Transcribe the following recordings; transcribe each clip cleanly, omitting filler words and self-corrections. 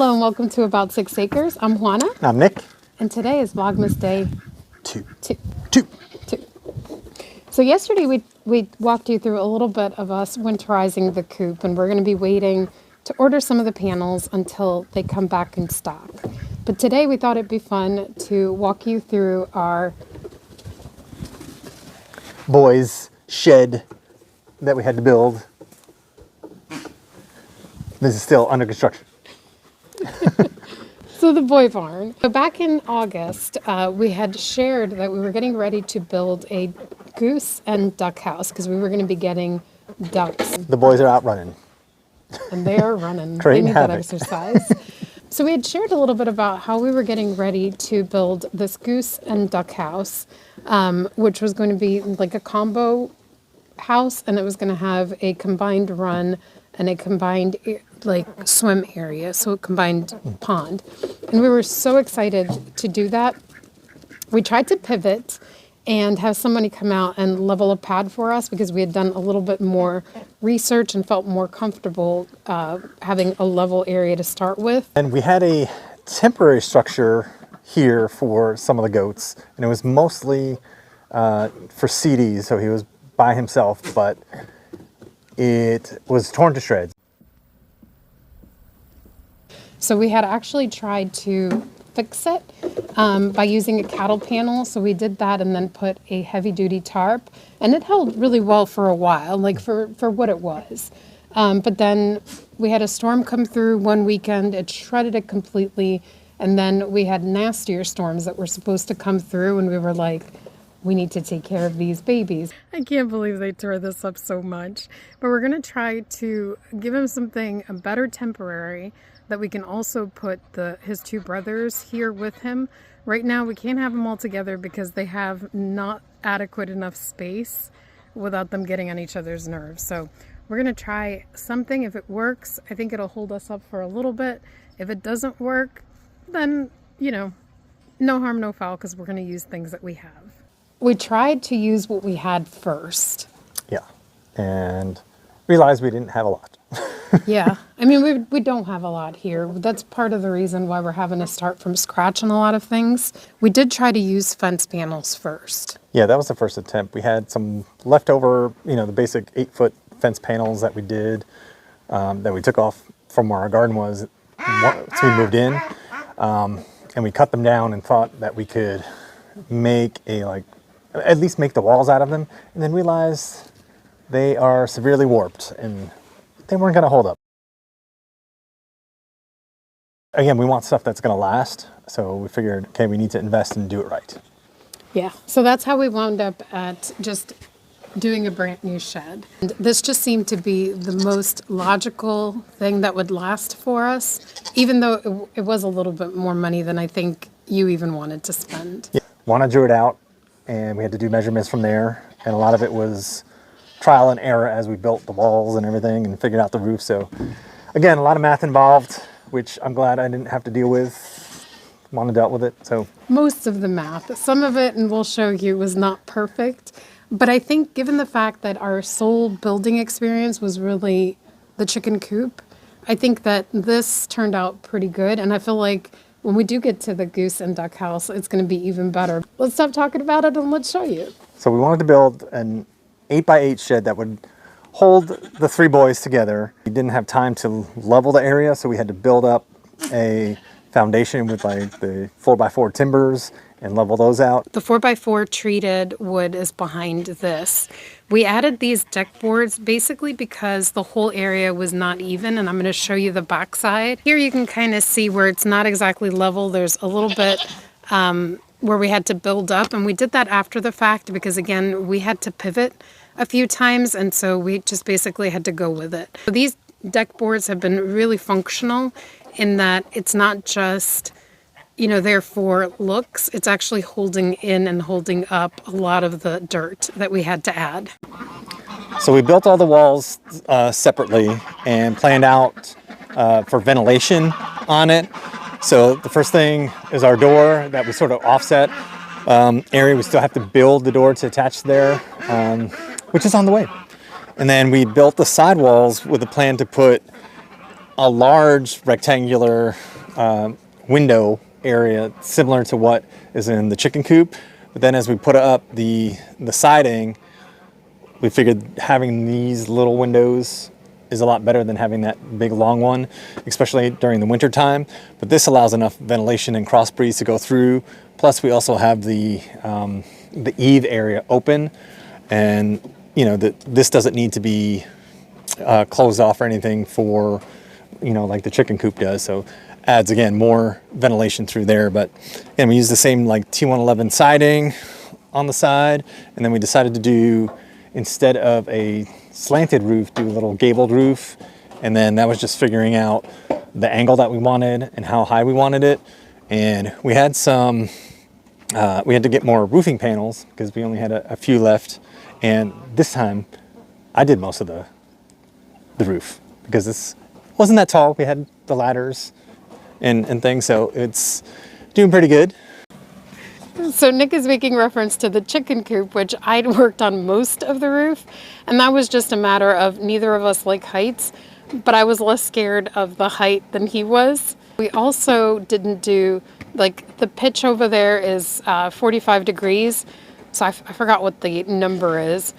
Hello and welcome to About 6 Acres. I'm Juana. I'm Nick. And today is Vlogmas Day Two. 2. So yesterday we walked you through a little bit of us winterizing the coop, and we're going to be waiting to order some of the panels until they come back in stock. But today we thought it'd be fun to walk you through our boys' shed that we had to build. This is still under construction. So the boy barn. So back in August, we had shared that we were getting ready to build a goose and duck house because we were going to be getting ducks. The boys are out running. And they are running. They need that exercise. So we had shared a little bit about how we were getting ready to build this goose and duck house, which was going to be like a combo house, and it was going to have a combined run and a combined like swim area, so a combined pond. And we were so excited to do that. We tried to pivot and have somebody come out and level a pad for us because we had done a little bit more research and felt more comfortable having a level area to start with. And we had a temporary structure here for some of the goats, and it was mostly for CD, so he was by himself, but it was torn to shreds. So we had actually tried to fix it by using a cattle panel. So we did that and then put a heavy duty tarp, and it held really well for a while, like for what it was. But then we had a storm come through one weekend, it shredded it completely. And then we had nastier storms that were supposed to come through, and we were like, we need to take care of these babies. I can't believe they tore this up so much. But we're going to try to give him something, a better temporary, that we can also put his two brothers here with him. Right now we can't have them all together because they have not adequate enough space without them getting on each other's nerves. So we're going to try something. If it works, I think it'll hold us up for a little bit. If it doesn't work, then, you know, no harm, no foul, because we're going to use things that we have. We tried to use what we had first. Yeah, and realized we didn't have a lot. Yeah, I mean, we don't have a lot here. That's part of the reason why we're having to start from scratch on a lot of things. We did try to use fence panels first. Yeah, that was the first attempt. We had some leftover, you know, the basic 8-foot fence panels that we did, that we took off from where our garden was once we moved in. And we cut them down and thought that we could make at least make the walls out of them, and then realized they are severely warped and they weren't going to hold up. Again, we want stuff that's going to last, so we figured, okay, we need to invest and do it right. Yeah, so that's how we wound up at just doing a brand new shed. And this just seemed to be the most logical thing that would last for us, even though it was a little bit more money than I think you even wanted to spend. Yeah, Juana drew it out, and we had to do measurements from there, and a lot of it was trial and error as we built the walls and everything and figured out the roof. So again, a lot of math involved, which I'm glad I didn't have to deal with. Juana dealt with it. So most of the math, some of it, and we'll show you, was not perfect. But I think given the fact that our sole building experience was really the chicken coop, I think that this turned out pretty good. And I feel like when we do get to the goose and duck house, it's going to be even better. Let's stop talking about it and let's show you. So we wanted to build an 8x8 shed that would hold the three boys together. We didn't have time to level the area, so we had to build up a foundation with like the 4x4 timbers and level those out. The 4x4 treated wood is behind this. We added these deck boards basically because the whole area was not even, and I'm going to show you the back side. Here you can kind of see where it's not exactly level. There's a little bit where we had to build up, and we did that after the fact because, again, we had to pivot a few times, and so we just basically had to go with it. So these deck boards have been really functional in that it's not just, you know, there for looks. It's actually holding in and holding up a lot of the dirt that we had to add. So we built all the walls separately and planned out for ventilation on it. So the first thing is our door that we sort of offset area. We still have to build the door to attach there, which is on the way. And then we built the sidewalls with a plan to put a large rectangular window area similar to what is in the chicken coop. But then as we put up the siding, we figured having these little windows is a lot better than having that big long one, especially during the winter time. But this allows enough ventilation and cross breeze to go through. Plus we also have the eave area open, and you know this doesn't need to be closed off or anything for, you know, like the chicken coop does. So adds again more ventilation through there. But again, we use the same like T111 siding on the side, and then we decided to do, instead of a slanted roof, do a little gabled roof. And then that was just figuring out the angle that we wanted and how high we wanted it. And we had some we had to get more roofing panels because we only had a few left. And this time I did most of the roof because this wasn't that tall. We had the ladders and things, so it's doing pretty good. So Nick is making reference to the chicken coop, which I'd worked on most of the roof, and that was just a matter of neither of us like heights, but I was less scared of the height than he was. We also didn't do, like, the pitch over there is 45 degrees, so I forgot what the number is.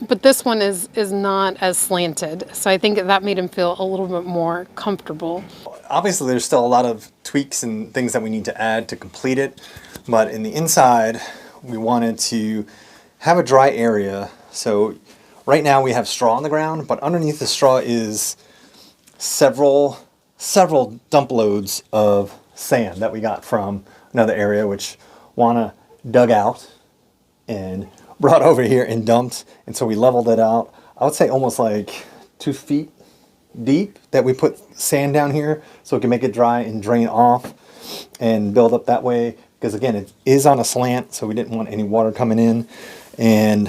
But this one is not as slanted, so I think that made him feel a little bit more comfortable. Obviously, there's still a lot of tweaks and things that we need to add to complete it, but in the inside, we wanted to have a dry area. So right now we have straw on the ground, but underneath the straw is several dump loads of sand that we got from another area, which Juana dug out and brought over here and dumped. And so we leveled it out, I would say almost like 2 feet deep, that we put sand down here so we can make it dry and drain off and build up that way. Because again, it is on a slant, so we didn't want any water coming in. And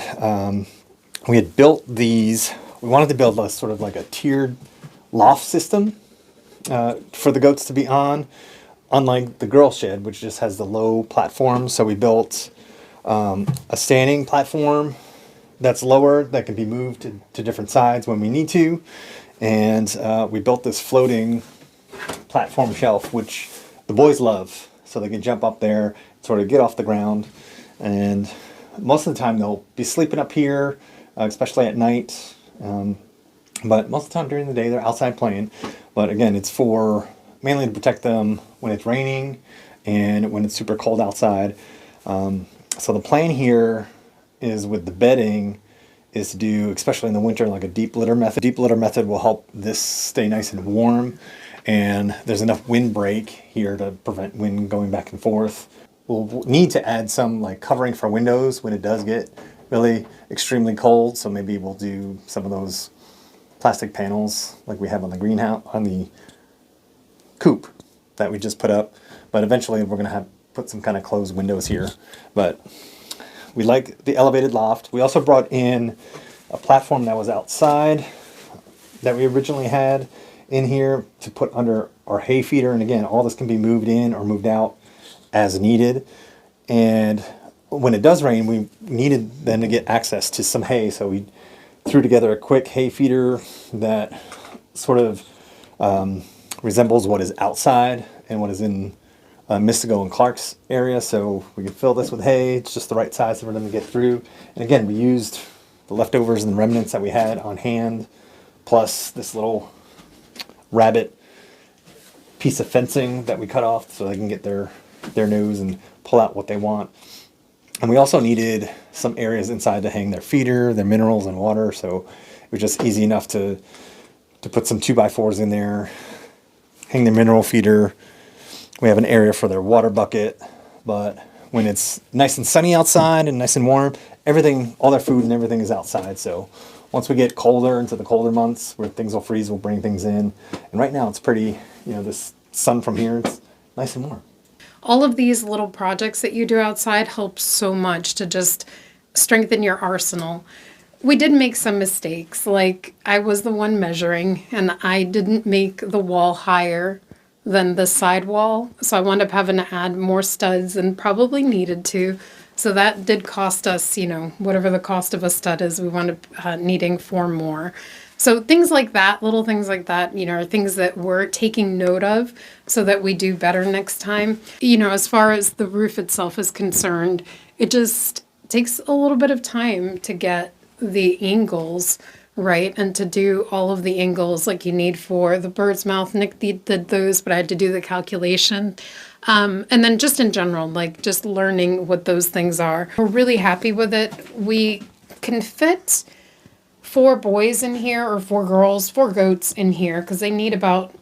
we had built these, we wanted to build a sort of like a tiered loft system for the goats to be on, unlike the girl shed, which just has the low platform. So we built a standing platform that's lower that can be moved to different sides when we need to. And we built this floating platform shelf, which the boys love, so they can jump up there, sort of get off the ground. And most of the time they'll be sleeping up here, especially at night. But most of the time during the day they're outside playing. But again, it's for mainly to protect them when it's raining and when it's super cold outside. So the plan here is, with the bedding, is to do, especially in the winter, like a deep litter method. Deep litter method will help this stay nice and warm, and there's enough windbreak here to prevent wind going back and forth. We'll need to add some like covering for windows when it does get really extremely cold, so maybe we'll do some of those plastic panels like we have on the greenhouse, on the coop that we just put up. But eventually we're gonna have put some kind of closed windows here. But we like the elevated loft. We also brought in a platform that was outside that we originally had in here to put under our hay feeder. And again, all this can be moved in or moved out as needed. And when it does rain, we needed then to get access to some hay. So we threw together a quick hay feeder that sort of resembles what is outside and what is in Mystico and Clark's area. So we can fill this with hay. It's just the right size for them to get through. And again, we used the leftovers and the remnants that we had on hand, plus this little rabbit piece of fencing that we cut off so they can get their nose and pull out what they want. And we also needed some areas inside to hang their feeder, their minerals and water. So it was just easy enough to put some 2x4s in there, hang their mineral feeder. We have an area for their water bucket, but when it's nice and sunny outside and nice and warm, everything, all their food and everything is outside. So once we get colder, into the colder months where things will freeze, we'll bring things in. And right now it's pretty, you know, this sun from here, it's nice and warm. All of these little projects that you do outside help so much to just strengthen your arsenal. We did make some mistakes, like I was the one measuring and I didn't make the wall higher than the side wall. So I wound up having to add more studs and probably needed to. So that did cost us, you know, whatever the cost of a stud is, we wound up needing 4 more. So things like that, little things like that, are things that we're taking note of so that we do better next time. As far as the roof itself is concerned, it just takes a little bit of time to get the angles right and to do all of the angles like you need for the bird's mouth. Nick did those, but I had to do the calculation. And then just in general, like just learning what those things are. We're really happy with it. We can fit 4 boys in here or 4 girls, 4 goats in here because they need about,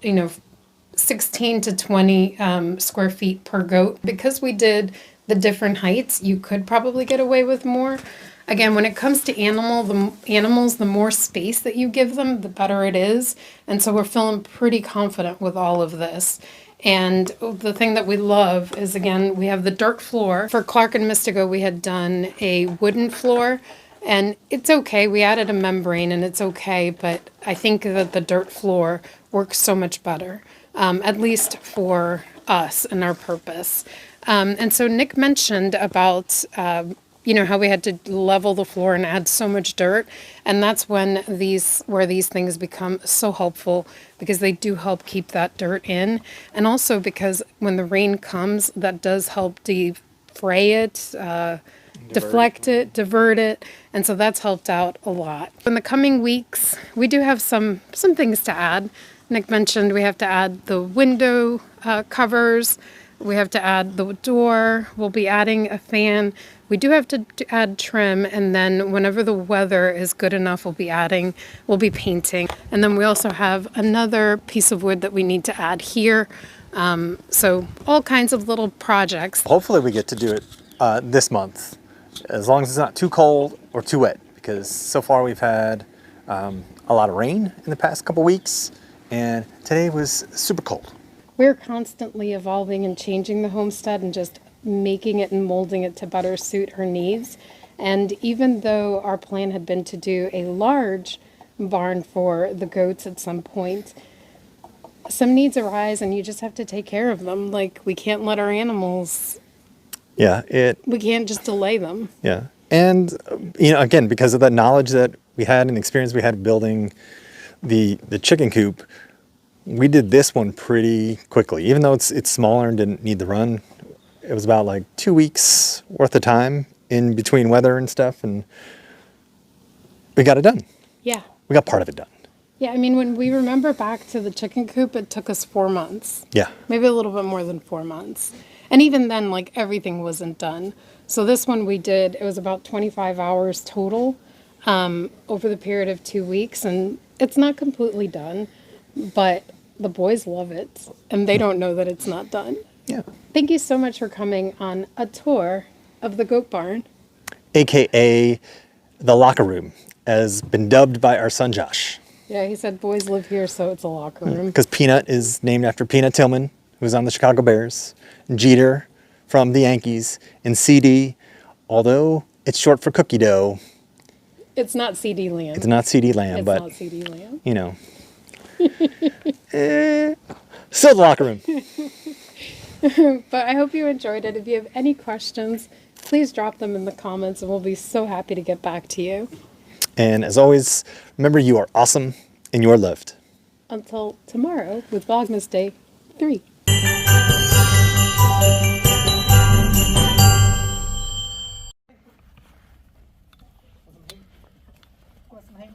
16 to 20 square feet per goat. Because we did the different heights, you could probably get away with more. Again, when it comes to animals, the more space that you give them, the better it is. And so we're feeling pretty confident with all of this. And the thing that we love is, again, we have the dirt floor. For Clark and Mystico, we had done a wooden floor. And it's okay. We added a membrane and it's okay. But I think that the dirt floor works so much better, at least for us and our purpose. And so Nick mentioned about how we had to level the floor and add so much dirt. And that's when these things become so helpful because they do help keep that dirt in. And also because when the rain comes, that does help defray it, deflect it, divert it. And so that's helped out a lot. In the coming weeks, we do have some things to add. Nick mentioned we have to add the window covers. We have to add the door. We'll be adding a fan. We do have to add trim, and then whenever the weather is good enough, we'll be painting. And then we also have another piece of wood that we need to add here. So all kinds of little projects. Hopefully we get to do it this month, as long as it's not too cold or too wet, because so far we've had a lot of rain in the past couple weeks, and today was super cold. We're constantly evolving and changing the homestead and just making it and molding it to better suit her needs. And even though our plan had been to do a large barn for the goats at some point, some needs arise and you just have to take care of them. Like, we can't let our animals... we can't just delay them. Yeah. And, again, because of that knowledge that we had and experience we had building the chicken coop, we did this one pretty quickly. Even though it's smaller and didn't need the run, it was about like 2 weeks worth of time in between weather and stuff, and we got it done. Yeah. We got part of it done. Yeah, I mean, when we remember back to the chicken coop, it took us 4 months. Yeah. Maybe a little bit more than 4 months. And even then, like, everything wasn't done. So this one we did, it was about 25 hours total over the period of 2 weeks, and it's not completely done, but the boys love it, and they don't know that it's not done. Yeah. Thank you so much for coming on a tour of the goat barn. AKA the locker room, as been dubbed by our son Josh. Yeah, he said boys live here, so it's a locker room. Because Peanut is named after Peanut Tillman, who's on the Chicago Bears, and Jeter from the Yankees, and CD, although it's short for cookie dough. It's not CD Lamb. It's not CD Lamb, but not CD Lamb. Still the locker room. But I hope you enjoyed it. If you have any questions, please drop them in the comments and we'll be so happy to get back to you. And as always, remember, you are awesome and you are loved. Until tomorrow with Vlogmas Day 3. What's my name?